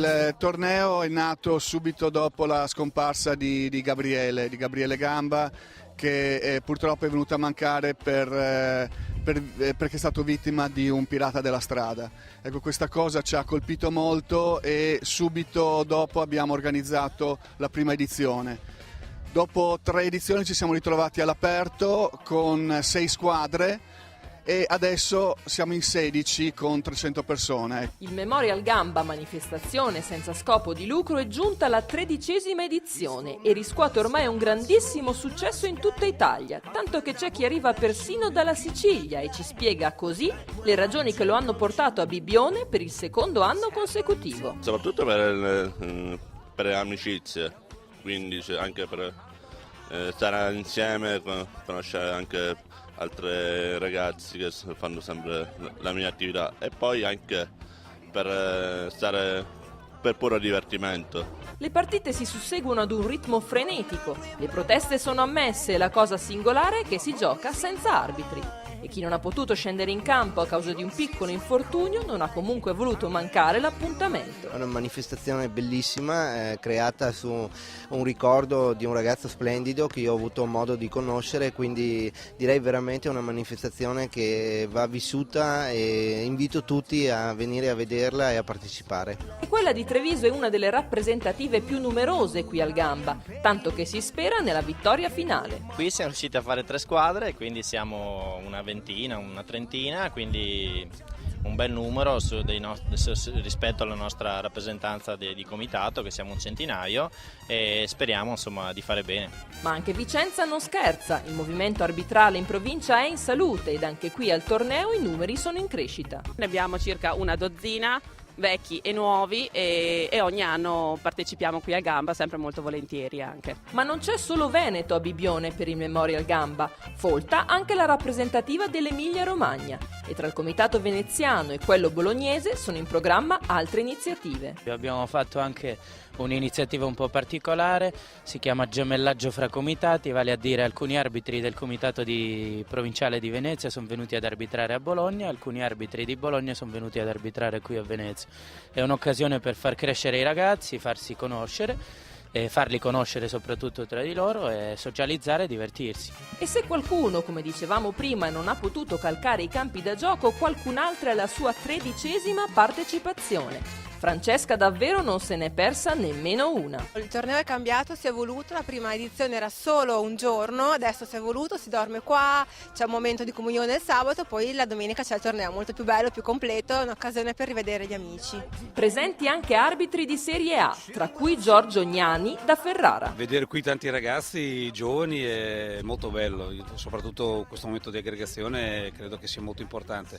Il torneo è nato subito dopo la scomparsa di Gabriele Gamba, che purtroppo è venuto a mancare perché è stato vittima di un pirata della strada. Ecco, questa cosa ci ha colpito molto e subito dopo abbiamo organizzato la prima edizione. Dopo 3 edizioni ci siamo ritrovati all'aperto con 6 squadre e adesso siamo in 16 con 300 persone. Il Memorial Gamba, manifestazione senza scopo di lucro, è giunta alla 13ª edizione e riscuote ormai un grandissimo successo in tutta Italia, tanto che c'è chi arriva persino dalla Sicilia e ci spiega così le ragioni che lo hanno portato a Bibbione per il 2° anno consecutivo. Soprattutto per le amicizie, quindi anche per stare insieme, conoscere anche altri ragazzi che fanno sempre la mia attività e poi anche per stare per puro divertimento. Le partite si susseguono ad un ritmo frenetico, le proteste sono ammesse e la cosa singolare è che si gioca senza arbitri. E chi non ha potuto scendere in campo a causa di un piccolo infortunio non ha comunque voluto mancare l'appuntamento. È una manifestazione bellissima, creata su un ricordo di un ragazzo splendido che io ho avuto modo di conoscere, quindi direi veramente una manifestazione che va vissuta e invito tutti a venire a vederla e a partecipare. E quella di Treviso è una delle rappresentative più numerose qui al Gamba, tanto che si spera nella vittoria finale. Qui siamo riusciti a fare 3 squadre, quindi siamo una ventina, una trentina, quindi un bel numero rispetto alla nostra rappresentanza di comitato, che siamo un centinaio, e speriamo insomma di fare bene. Ma anche Vicenza non scherza, il movimento arbitrale in provincia è in salute ed anche qui al torneo i numeri sono in crescita. Ne abbiamo circa una dozzina, vecchi e nuovi, e ogni anno partecipiamo qui al Gamba, sempre molto volentieri anche. Ma non c'è solo Veneto a Bibbione per il Memorial Gamba, folta anche la rappresentativa dell'Emilia Romagna e tra il comitato veneziano e quello bolognese sono in programma altre iniziative. Abbiamo fatto anche un'iniziativa un po' particolare, si chiama gemellaggio fra comitati, vale a dire alcuni arbitri del comitato provinciale di Venezia sono venuti ad arbitrare a Bologna, alcuni arbitri di Bologna sono venuti ad arbitrare qui a Venezia. È un'occasione per far crescere i ragazzi, farsi conoscere e farli conoscere soprattutto tra di loro e socializzare e divertirsi. E se qualcuno, come dicevamo prima, non ha potuto calcare i campi da gioco, qualcun altro è alla sua 13ª partecipazione. Francesca davvero non se n'è persa nemmeno una. Il torneo è cambiato, si è evoluto, la prima edizione era solo un giorno, adesso si è evoluto, si dorme qua, c'è un momento di comunione il sabato, poi la domenica c'è il torneo molto più bello, più completo, è un'occasione per rivedere gli amici. Presenti anche arbitri di Serie A, tra cui Giorgio Gnani da Ferrara. Vedere qui tanti ragazzi giovani è molto bello, soprattutto questo momento di aggregazione credo che sia molto importante.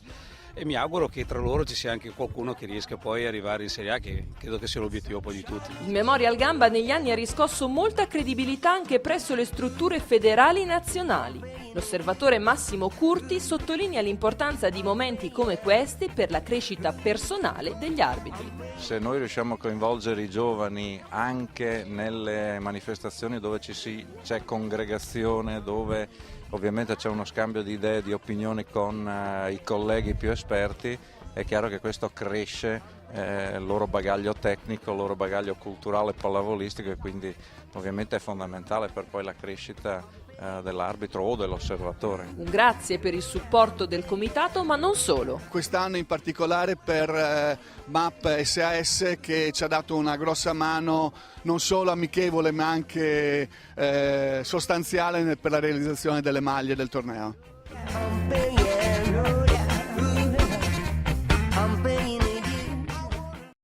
E mi auguro che tra loro ci sia anche qualcuno che riesca poi ad arrivare in Serie A, che credo che sia l'obiettivo poi di tutti. Il Memorial Gamba negli anni ha riscosso molta credibilità anche presso le strutture federali nazionali. L'osservatore Massimo Curti sottolinea l'importanza di momenti come questi per la crescita personale degli arbitri. Se noi riusciamo a coinvolgere i giovani anche nelle manifestazioni dove c'è congregazione, dove ovviamente c'è uno scambio di idee e di opinioni con i colleghi più esperti, è chiaro che questo cresce il loro bagaglio tecnico, il loro bagaglio culturale e pallavolistico, e quindi ovviamente è fondamentale per poi la crescita dell'arbitro o dell'osservatore. Un grazie per il supporto del comitato, ma non solo. Quest'anno in particolare per MAP SAS, che ci ha dato una grossa mano non solo amichevole ma anche sostanziale per la realizzazione delle maglie del torneo.